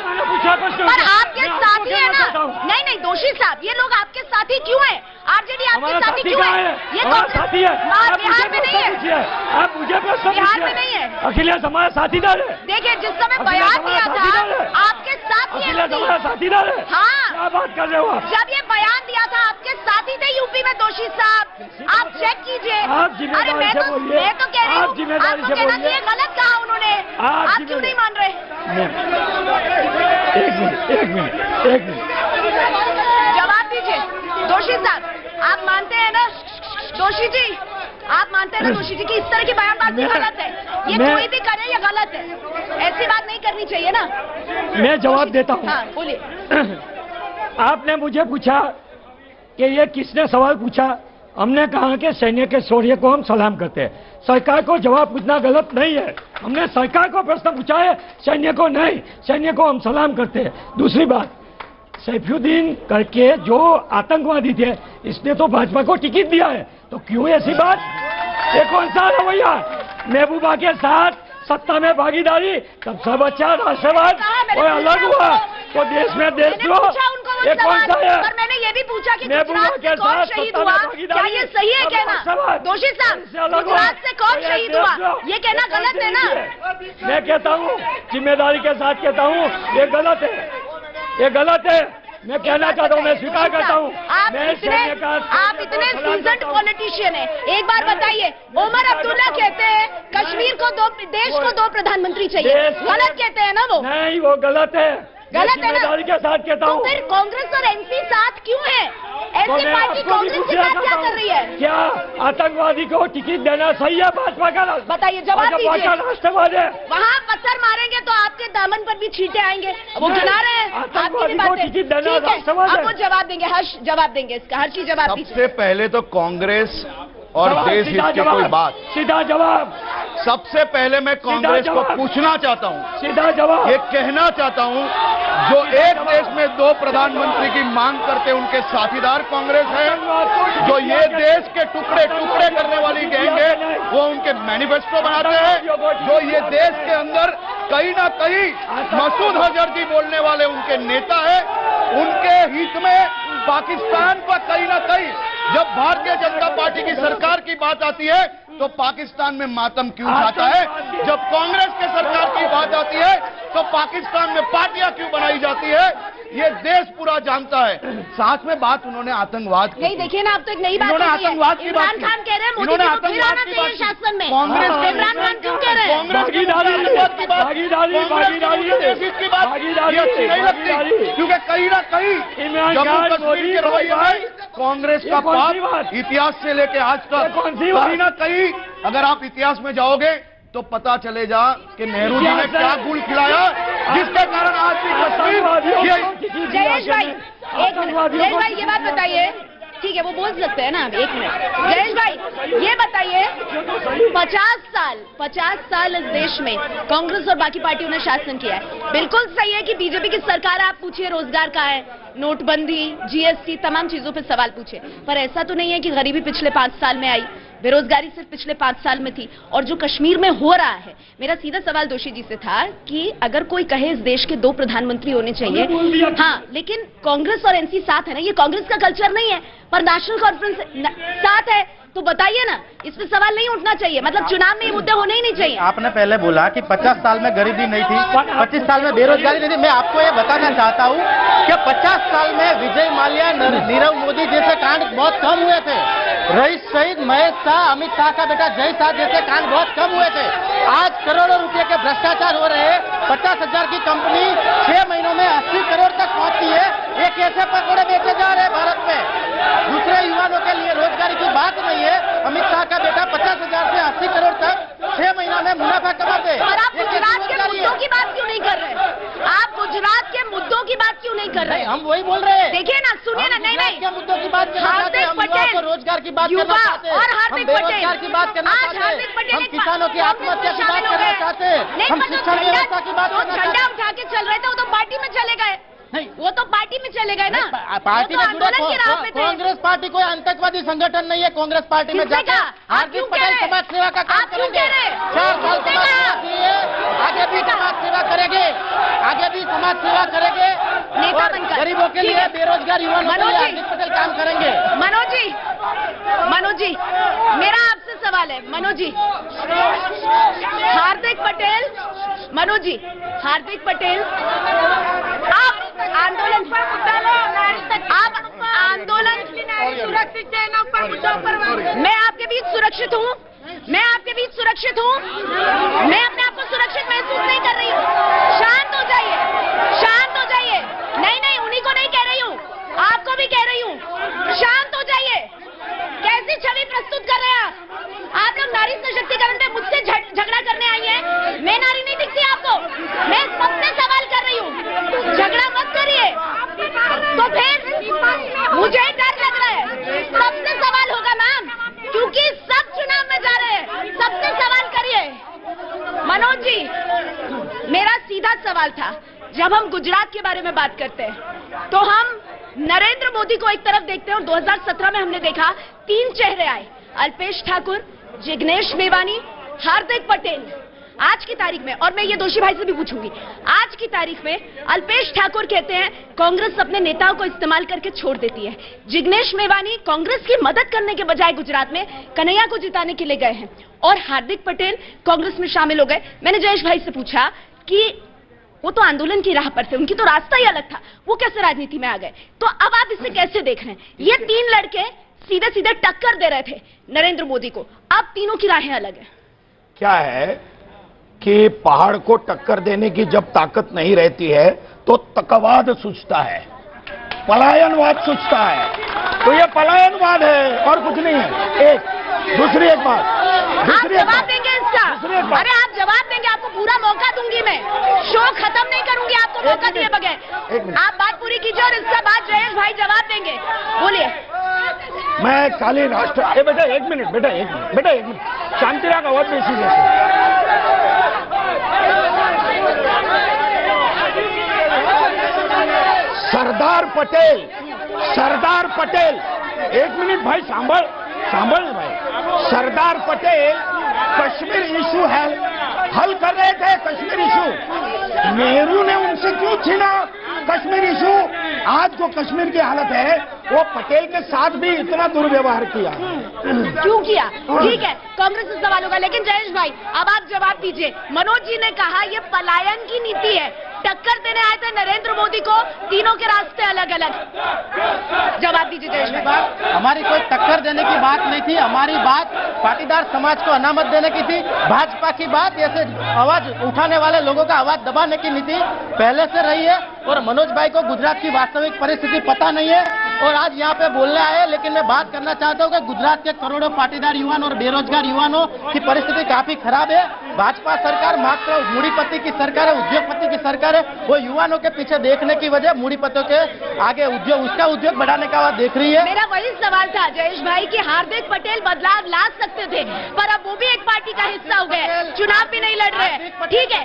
पर आपके साथी है ना? नहीं दोषी साहब, ये लोग आपके साथी क्यों है? आरजेडी आपके साथी क्यों है? ये साथी है, बिहार में नहीं है। आप मुझे बिहार में नहीं है। अखिलेश हमारा साथीदार है। देखिए, जिस समय बयान दिया था आपके साथ ही हमारा साथीदार है। हाँ, क्या बात कर रहे हो आप? जब ये बयान दिया था आपके साथी थे यूपी में दोषी साहब, आप चेक कीजिए। अरे मैं तो कह रही हूँ, आपको कहना चाहिए गलत कहा उन्होंने, आप क्यों नहीं मान रहे? एक मिनट जवाब दीजिए दोषी साहब, आप मानते हैं ना दोषी जी, आप मानते हैं ना दोषी जी कि इस तरह की बयानबाजी गलत है? ये कोई भी करे ये गलत है, ऐसी बात नहीं करनी चाहिए ना। मैं जवाब देता हूँ। हाँ बोलिए। आपने मुझे पूछा कि ये किसने सवाल पूछा, हमने कहा कि सैन्य के शौर्य को हम सलाम करते हैं। सरकार को जवाब पूछना गलत नहीं है, हमने सरकार को प्रश्न पूछा है, सैन्य को नहीं, सैन्य को हम सलाम करते हैं। दूसरी बात, सैफुद्दीन करके जो आतंकवादी थे, इसने तो भाजपा को टिकट दिया है, तो क्यों ऐसी बात? ये कौन सा रवैया? महबूबा के साथ सत्ता में भागीदारी, तब सब अच्छा, राष्ट्रवाद कोई अलग हुआ तो देश में देशद्रोह, ये कौन सा है? पर मैंने ये भी पूछा कि गुजरात से कौन शहीद हुआ, क्या ये सही है कहना? दोषी साहब, गुजरात से कौन शहीद हुआ, ये कहना गलत है ना? मैं कहता हूँ, जिम्मेदारी के साथ कहता हूँ, ये गलत है, ये गलत है। मैं कहना चाहता हूँ, मैं स्वीकार करता हूँ। आप इतने सीजन्ड पॉलिटिशियन हैं, एक बार बताइए, उमर अब्दुल्ला कहते हैं कश्मीर को देश को 2 प्रधानमंत्री चाहिए, गलत कहते हैं ना वो? नहीं, वो गलत है, गलत है ना? के साथ कहता हूँ। तो फिर कांग्रेस और एनसी साथ क्यों है? ऐसी पार्टी कांग्रेस के साथ क्या कर रही है? क्या आतंकवादी को टिकट देना सही है भाजपा का? बताइए, जवाब दीजिए। राष्ट्रवाद है, वहाँ पत्थर मारेंगे तो आपके दामन पर भी छींटे आएंगे, वो गिना रहे हैं आपकी भी बातें। ठीक है, अब वो जवाब देंगे, हर्ष जवाब देंगे इसका, हर्षी जवाब दीजिए। सबसे पहले तो कांग्रेस और देश हित की कोई बात, सीधा जवाब सबसे पहले मैं कांग्रेस को पूछना चाहता हूं, सीधा जवाब, ये कहना चाहता हूं, जो एक देश में 2 प्रधानमंत्री की मांग करते उनके साथीदार कांग्रेस है, जो ये देश के टुकड़े टुकड़े करने वाली गैंग है वो उनके मैनिफेस्टो बनाते हैं, जो ये देश के अंदर कहीं ना कहीं मसूद अजहर जी बोलने वाले उनके नेता है, उनके हित में पाकिस्तान पर कहीं ना कहीं जब भारतीय जनता पार्टी की सरकार की बात आती है तो पाकिस्तान में मातम क्यों छाता है, जब कांग्रेस के सरकार की बात आती है तो पाकिस्तान में पार्टियां क्यों बनाई जाती है, ये देश पूरा जानता है। साथ में बात उन्होंने आतंकवाद की, नहीं देखिए ना, अब तो एक नई बात इन्होंने आतंकवाद की बात इमरान खान कह रहे हैं मोदी इन्होंने जी को फिर आतंकवाद आना की चाहिए बात की। शासन में। कांग्रेस के इमरान खान क्यों कह रहे हैं? कांग्रेस की आतंकवाद की बात, कांग्रेस की बात ये अच्छी नहीं लगती, क्योंकि कहीं ना कहीं जम्मू कश्मीर के रवैये में कांग्रेस का पाप इतिहास से लेके आज तक कहीं ना कहीं अगर आप इतिहास में जाओगे तो पता चलेगा कि नेहरू जी ने क्या गुल खिलाया जिसके कारण आज भी कश्मीर जयेश भाई एक मिनट, जयेश भाई ये बात बताइए, ठीक है वो बोल सकते हैं ना, एक मिनट जयेश भाई ये बताइए, 50 साल इस देश में कांग्रेस और बाकी पार्टियों ने शासन किया है, बिल्कुल सही है कि बीजेपी की सरकार, आप पूछिए रोजगार का है, नोटबंदी, जीएसटी, तमाम चीजों पे सवाल पूछे, पर ऐसा तो नहीं है कि गरीबी पिछले 5 साल में आई, बेरोजगारी सिर्फ पिछले 5 साल में थी, और जो कश्मीर में हो रहा है। मेरा सीधा सवाल दोषी जी से था कि अगर कोई कहे इस देश के 2 प्रधानमंत्री होने चाहिए, हाँ लेकिन कांग्रेस और एनसी साथ है ना, ये कांग्रेस का कल्चर नहीं है, पर नेशनल कॉन्फ्रेंस साथ है, तो बताइए ना, इस पे सवाल नहीं उठना चाहिए, मतलब चुनाव में ये मुद्दे होने ही नहीं चाहिए। आपने पहले बोला कि 50 साल में गरीबी नहीं थी, 25 साल में बेरोजगारी नहीं थी। मैं आपको ये बताना चाहता हूँ कि 50 साल में विजय माल्या, नीरव मोदी जैसे कांड बहुत कम हुए थे, रईस शहीद, महेश शाह, अमित शाह का बेटा जय शाह जैसे कांड बहुत कम हुए थे। आज करोड़ों रुपए के भ्रष्टाचार हो रहे हैं, 50,000 की कंपनी 6 महीनों में 80 करोड़ तक पहुंचती है, ये कैसे पकौड़े बेचे जा रहे हैं भारत में। दूसरे युवाओं के लिए रोजगारी की बात नहीं है, अमित शाह का बेटा 50,000 से 80 करोड़ तक 6 महीना में मुनाफा कमाते हैं। और आप गुजरात के मुद्दों की बात क्यों नहीं कर रहे? आप गुजरात के मुद्दों की बात क्यों नहीं कर रहे? हम वही बोल रहे हैं। देखिए ना, सुनिए ना, नहीं के मुद्दों की बात करना चाहते हैं, हम युवाओं को रोजगार की बात करना चाहते हैं, हम बेरोजगार की बात करना चाहते हैं, हम किसानों की आत्महत्या की बात करना चाहते हैं, हम शिक्षा व्यवस्था की बात करना चाहते हैं। झंडा उठा के चल रहे थे वो तो पार्टी में चले गए, नहीं वो तो पार्टी में चले गए ना, पार्टी में जुड़े। आंदोलन की राह पे थे। कांग्रेस पार्टी कोई आतंकवादी संगठन नहीं है, कांग्रेस पार्टी में जाकर हार्दिक पटेल समाज सेवा का काम करेंगे, 4 साल समाज सेवा की है, आगे भी समाज सेवा करेंगे, आगे भी समाज सेवा करेंगे, नेता बनकर गरीबों के लिए, बेरोजगार युवाओं के लिए हार्दिक पटेल काम करेंगे। मनोज जी मेरा आपसे सवाल है, मनोज जी, हार्दिक पटेल आप आंदोलन पर मुद्दा लो, आप आंदोलन सुरक्षित है, मैं आपके बीच सुरक्षित हूँ, मैं अपने आप को सुरक्षित महसूस नहीं कर रही हूँ, शांत हो जाइए, नहीं उन्हीं को नहीं कह रही हूँ, आपको भी कह रही हूँ, शांत हो जाइए। कैसी छवि प्रस्तुत कर रहे हैं आप लोग? नारी सशक्तिकरण पे मुझसे झगड़ा करने आई हैं, मैं नारी नहीं दिखती आपको? मैं सबसे सवाल कर रही हूँ, झगड़ा मत करिए, तो फिर मुझे डर लग रहा है, सबसे सवाल होगा मैम, क्योंकि सब चुनाव में जा रहे हैं, सबसे सवाल करिए। मनोज जी मेरा सीधा सवाल था, जब हम गुजरात के बारे में बात करते हैं तो हम नरेंद्र मोदी को एक तरफ देखते हैं, और 2017 में हमने देखा 3 चेहरे आए, अल्पेश ठाकुर, जिग्नेश मेवानी, हार्दिक पटेल। आज की तारीख में, और मैं ये दोषी भाई से भी पूछूंगी, आज की तारीख में अल्पेश ठाकुर कहते हैं कांग्रेस अपने नेताओं को इस्तेमाल करके छोड़ देती है, जिग्नेश मेवानी कांग्रेस की मदद करने के बजाय गुजरात में कन्हैया को जिताने के लिए गए हैं, और हार्दिक पटेल कांग्रेस में शामिल हो गए। मैंने जयेश भाई से पूछा कि वो तो आंदोलन की राह पर थे, उनकी तो रास्ता ही अलग था, वो कैसे राजनीति में आ गए? तो अब आप इसे कैसे देख रहे हैं? ये 3 लड़के सीधे सीधे टक्कर दे रहे थे नरेंद्र मोदी को, अब तीनों की राहें अलग है। क्या है कि पहाड़ को टक्कर देने की जब ताकत नहीं रहती है तो तकवाद सूझता है, पलायनवाद सूझता है, तो ये पलायनवाद है और कुछ नहीं है। दूसरी एक बात, आप जवाब देंगे इसका? अरे आप जवाब देंगे, आपको पूरा मौका दूंगी मैं, शो खत्म नहीं करूंगी आपको मौका दिए बगैर। आप बात पूरी कीजिए और इसका बाद जयेश भाई जवाब देंगे, बोलिए। मैं काली राष्ट्र, बेटा एक मिनट, शांति रखा बहुत बेसी जैसे सरदार पटेल 1 मिनट भाई सांभल भाई। सरदार पटेल कश्मीर इशू हल कर रहे थे। कश्मीर इशू नेहरू ने उनसे क्यों छीना कश्मीर इशू? आज जो कश्मीर की हालत है वो पटेल के साथ भी इतना दुर्व्यवहार किया। क्यों किया? ठीक है, कांग्रेस से सवाल होगा, लेकिन जयेश भाई अब आप जवाब दीजिए। मनोज जी ने कहा ये पलायन की नीति है, टक्कर देने आए थे नरेंद्र मोदी को, तीनों के रास्ते अलग अलग। जवाब दीजिए जयेश भाई। हमारी कोई टक्कर देने की बात नहीं थी, हमारी बात पाटीदार समाज को अनामत देने की थी। भाजपा की बात ऐसे आवाज उठाने वाले लोगों का आवाज दबाने की नीति पहले से रही है। और मनोज भाई को गुजरात की वास्तविक परिस्थिति पता नहीं है और आज यहाँ पे बोलने आए, लेकिन मैं बात करना चाहता हूँ कि गुजरात के करोड़ों पाटीदार युवाओं और बेरोजगार युवाओं की परिस्थिति काफी खराब है। भाजपा सरकार मात्र मूढ़ीपति की सरकार है, उद्योगपति की सरकार है। वो युवाओं के पीछे देखने की वजह मूढ़ीपतियों के आगे उसका उद्योग बढ़ाने का देख रही है। मेरा वही सवाल था जयेश भाई कि हार्दिक पटेल बदलाव ला सकते थे, पर अब वो भी एक पार्टी का हिस्सा हो गए, चुनाव भी नहीं लड़ रहे। ठीक है,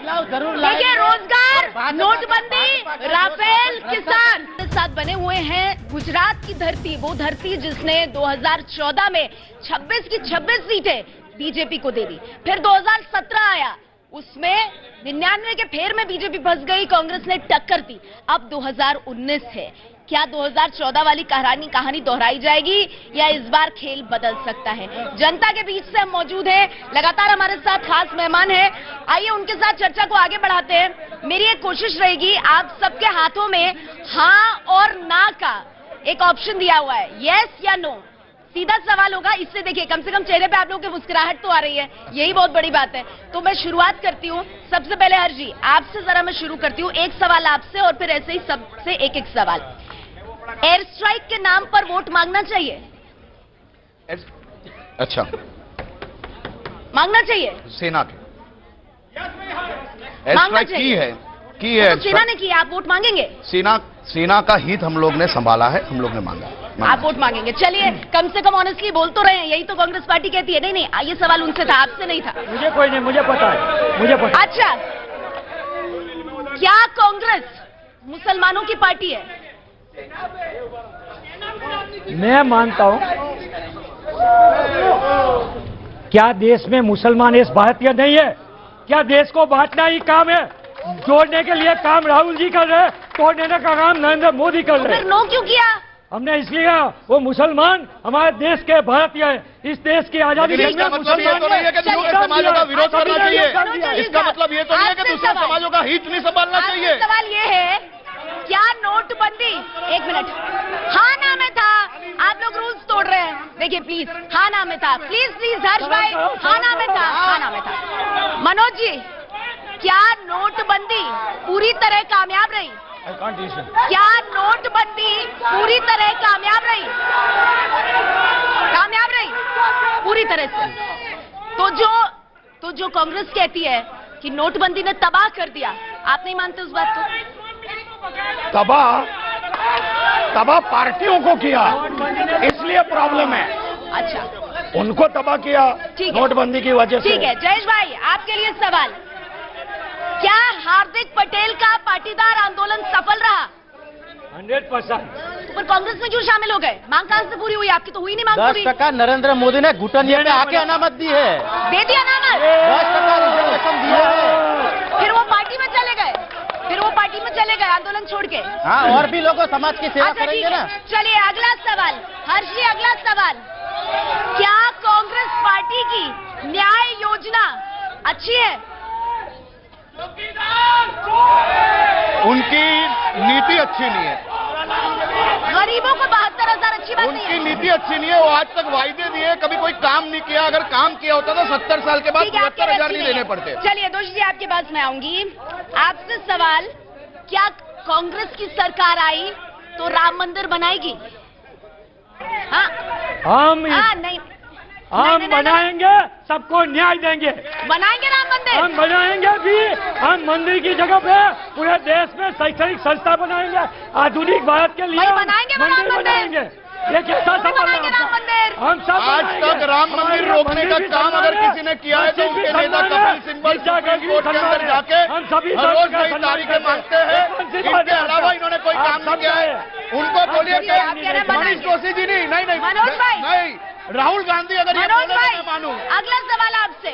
देखिए रोजगार, नोटबंदी, राफेल, किसान के साथ बने हुए हैं गुजरात की धरती, वो धरती जिसने 2014 में 26 की 26 सीटें बीजेपी को दे दी। फिर 2017 आया, उसमें 99 के फेर में बीजेपी फंस गई, कांग्रेस ने टक्कर दी। अब 2019 है, क्या 2014 वाली कहानी दोहराई जाएगी या इस बार खेल बदल सकता है? जनता के बीच से हम मौजूद हैं, लगातार हमारे साथ खास मेहमान हैं, आइए उनके साथ चर्चा को आगे बढ़ाते हैं। मेरी एक कोशिश रहेगी, आप सबके हाथों में हाँ और ना का एक ऑप्शन दिया हुआ है, यस या नो। सीधा सवाल होगा, इससे देखिए कम से कम चेहरे पे आप लोगों की मुस्कुराहट तो आ रही है, यही बहुत बड़ी बात है। तो मैं शुरुआत करती हूँ, सबसे पहले हर्ष जी आपसे जरा मैं शुरू करती हूँ, एक सवाल आपसे और फिर ऐसे ही सबसे एक एक सवाल। एयर स्ट्राइक के नाम पर वोट मांगना चाहिए? अच्छा, मांगना चाहिए? सेना के एयर स्ट्राइक की है तो सेना ने की, आप वोट मांगेंगे? सेना का हित हम लोग ने संभाला है, हम लोग ने मांगा। आप वोट मांगेंगे, चलिए कम से कम ऑनेस्टली बोल तो रहे हैं, यही तो कांग्रेस पार्टी कहती है। नहीं, ये सवाल उनसे था, आपसे नहीं था। मुझे कोई नहीं, मुझे पता है, मुझे पता। अच्छा, क्या कांग्रेस मुसलमानों की पार्टी है? मैं मानता हूं, क्या देश में मुसलमान इस भारतीय नहीं है? क्या देश को बांटना ही काम है? जोड़ने के लिए काम राहुल जी कर रहे हैं, तोड़ने का काम नरेंद्र मोदी कर रहे हैं। नो क्यों किया? हमने इसलिए वो मुसलमान हमारे देश के भारतीय हैं, इस देश की आजादी के इसका मतलब ये तो नहीं है कि दूसरे समाजों का विरोध करना चाहिए। इसका मतलब ये तो नहीं है कि दूसरे समाजों का हित नहीं संभालना चाहिए। सवाल ये है, क्या नोटबंदी, एक मिनट, हाँ ना में था? आप लोग रूल्स तोड़ रहे हैं। देखिए प्लीज, हाँ ना में था, प्लीज हर्ष भाई, हाँ ना में था, हाँ ना में था। मनोज जी, क्या नोटबंदी पूरी तरह कामयाब रही? क्या नोटबंदी पूरी तरह कामयाब रही? कामयाब रही पूरी तरह से? तो जो कांग्रेस कहती है कि नोटबंदी ने तबाह कर दिया, आप नहीं मानते उस बात को? तबाह पार्टियों को किया, इसलिए प्रॉब्लम है। अच्छा, उनको तबाह किया नोटबंदी की वजह से। ठीक है, जयेश भाई आपके लिए सवाल, क्या हार्दिक पटेल का पाटीदार आंदोलन सफल रहा? 100%। पर कांग्रेस में क्यों शामिल हो गए? मांग कहां से पूरी हुई? आपकी तो हुई नहीं मांग पूरी। 10% नरेंद्र मोदी ने घुटन पे आके अनामत दी है, दे दिया अनामत, 10% रिजर्वेशन दिया है। फिर वो पार्टी में चले गए, आंदोलन छोड़ के। हाँ, और भी लोगों समाज की सेवा करेंगे ना। चलिए अगला सवाल, हर्ष जी अगला सवाल, क्या कांग्रेस पार्टी की न्याय योजना अच्छी है? उनकी नीति अच्छी नहीं है। गरीबों को 72,000 अच्छी बात नहीं है। उनकी नीति अच्छी नहीं है, वो आज तक वायदे दिए, कभी कोई काम नहीं किया। अगर काम किया होता तो 70 साल के बाद 72,000 नहीं देने पड़ते। चलिए दोषी जी आपके पास मैं आऊंगी, आपसे सवाल, क्या कांग्रेस की सरकार आई तो राम मंदिर बनाएगी? हम बनाएंगे, सबको न्याय देंगे, बनाएंगे राम मंदिर। हम बनाएंगे भी, हम मंदिर की जगह पे पूरे देश में शैक्षणिक संस्था बनाएंगे, आधुनिक भारत के लिए बनाएंगे मंदिर बनाएंगे। ये कैसा सवाल है? राम मंदिर हम सब आज तक राम मंदिर रोकने का काम अगर किसी ने किया है तो उनके नेता कपिल सिब्बल सुप्रीम कोर्ट के अंदर जाके हर रोज नई तारीखें मांगते हैं। इनके अलावा इन्होंने कोई काम नहीं किया है। उनको बोलिए कि मनीष जोशी जी नहीं, राहुल गांधी अगर ये बोले तो मैं मानूं। अगला सवाल आपसे।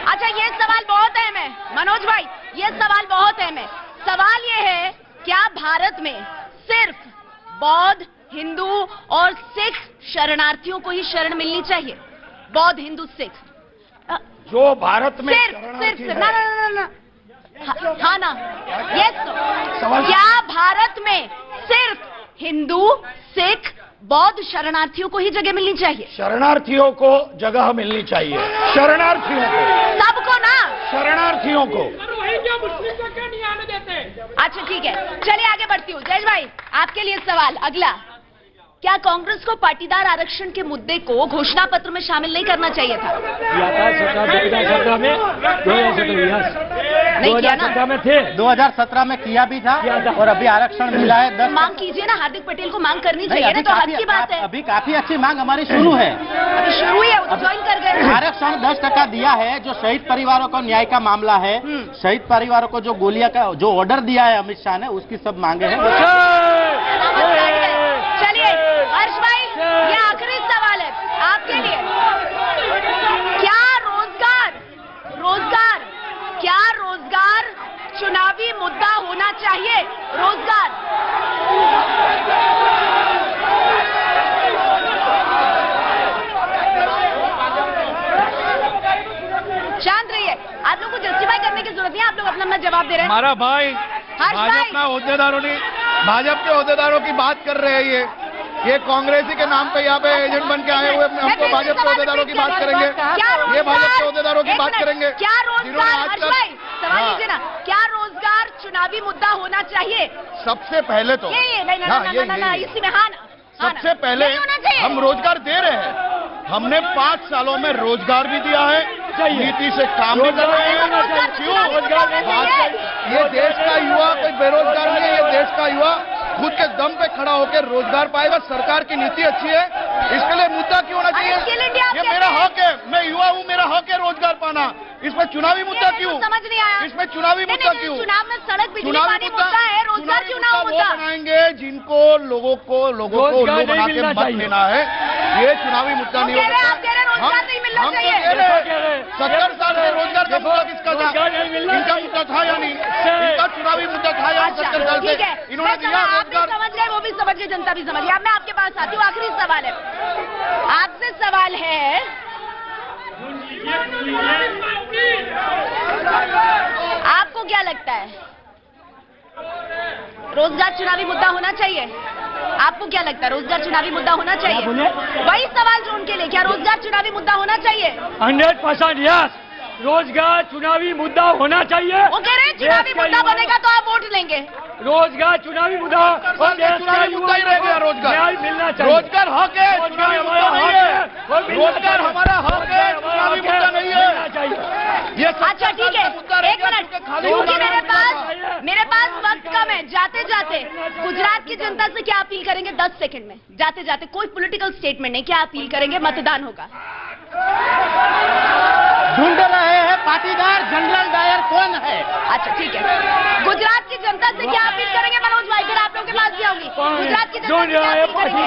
अच्छा, ये सवाल बहुत अहम है मनोज भाई, ये सवाल बहुत अहम है। सवाल ये है, क्या भारत में सिर्फ बौद्ध, हिंदू और सिख शरणार्थियों को ही शरण मिलनी चाहिए? बौद्ध, हिंदू, सिख, जो भारत में सिर्फ ना हाँ ना, यस। क्या भारत में सिर्फ हिंदू, सिख, बौद्ध शरणार्थियों को ही जगह मिलनी चाहिए? शरणार्थियों को जगह मिलनी चाहिए, शरणार्थियों को, सबको ना, शरणार्थियों को। मुस्लिम को क्यों नहीं आने देते? अच्छा ठीक है, चलिए आगे बढ़ती हूँ। जयेश भाई, आपके लिए सवाल अगला। क्या कांग्रेस को पाटीदार आरक्षण के मुद्दे को घोषणा पत्र में शामिल नहीं करना चाहिए था? 2017 में 2017 में थे, 2017 में किया भी था और अभी आरक्षण मिला है 10। मांग कीजिए ना, हार्दिक पटेल को मांग करनी चाहिए ना, तो हद की बात है। अभी काफी अच्छी मांग हमारी शुरू है, अभी शुरू है, ज्वाइन कर गए। आरक्षण 10% दिया है, जो शहीद परिवारों को न्याय का मामला है, शहीद परिवारों को जो गोलियां का जो ऑर्डर दिया है अमित शाह ने, उसकी सब मांगे हैं। चलिए हर्ष भाई, ये आखिरी सवाल है आपके लिए। क्या रोजगार चुनावी मुद्दा होना चाहिए? रोजगार, शांत रहिए। आप लोग को जस्टिफाई करने की जरूरत नहीं है, आप लोग अपना जवाब दे रहे हैं। हमारा भाई भाजपा होद्देदारों की बात कर रहे हैं, ये कांग्रेसी के नाम पे यहाँ पे एजेंट बन के आए हुए। हमको भाजपा के होद्देदारों की बात करेंगे, ये भाजपा के होद्देदारों की बात करेंगे। क्या रोजगार, हर्ष भाई सवाल लीजिए ना, क्या रोजगार चुनावी मुद्दा होना चाहिए? सबसे पहले तो इसी में सबसे पहले हम रोजगार दे रहे हैं। हमने 5 सालों में रोजगार भी दिया है, नीति से काम भी कर रहे हैं। क्यों? ये देश का युवा कोई बेरोजगार नहीं है, ये देश का युवा खुद के दम पे खड़ा होकर रोजगार पाएगा। सरकार की नीति अच्छी है, इसके लिए मुद्दा क्यों होना चाहिए? ये मेरा हक है, मैं युवा हूँ, मेरा हक है रोजगार पाना। इसमें चुनावी मुद्दा क्यों? समझ नहीं आया, इसमें चुनावी मुद्दा क्यों? चुनाव में सड़क, बिजली, पानी मुद्दा है, रोजगार क्यों ना हो मुद्दा? बनाएंगे जिनको लोगों को उल्लू बना के मत देना है, ये चुनावी मुद्दा नहीं हो सकता। रोजगार नहीं मिलना चाहिए। 70 साल से रोजगार का मुद्दा किसका था? इनका मुद्दा था या नहीं? इनका चुनावी मुद्दा था या 70 साल से? इन्होंने दिया रोजगार। समझ गए, वो भी समझ गए, जनता भी समझ गई। अब मैं आपके पास आती हूँ, आखिरी सवाल है आपसे। सवाल है, आपको क्या लगता है रोजगार चुनावी मुद्दा होना चाहिए? आपको क्या लगता है रोजगार चुनावी मुद्दा होना चाहिए? वही सवाल जो उनके लिए, क्या रोजगार चुनावी मुद्दा होना चाहिए? 100% यस, रोजगार चुनावी मुद्दा होना चाहिए। वो कह रहे हैं चुनावी मुद्दा बनेगा तो आप वोट लेंगे। रोजगार चुनावी मुद्दा और चुनावी मुद्दा ही रह गया। रोजगार मिलना चाहिए, रोजगार हक है, चुनावी मुद्दा नहीं है। रोजगार हमारा हक है, चुनावी मुद्दा नहीं है। ये अच्छा ठीक है, एक मिनट, क्योंकि मेरे पास वक्त कम है। जाते जाते गुजरात की जनता से क्या अपील करेंगे? 10 सेकंड में, जाते जाते, कोई पॉलिटिकल स्टेटमेंट नहीं, क्या अपील करेंगे? मतदान होगा। ढूंढ रहे हैं पाटीदार जनरल डायर कौन है? अच्छा ठीक है, गुजरात की जनता से क्या अपील करेंगे मनोज भाई? फिर आप लोगों के पास भी आऊंगी। गुजरात की जनता से क्या अपील करेंगे?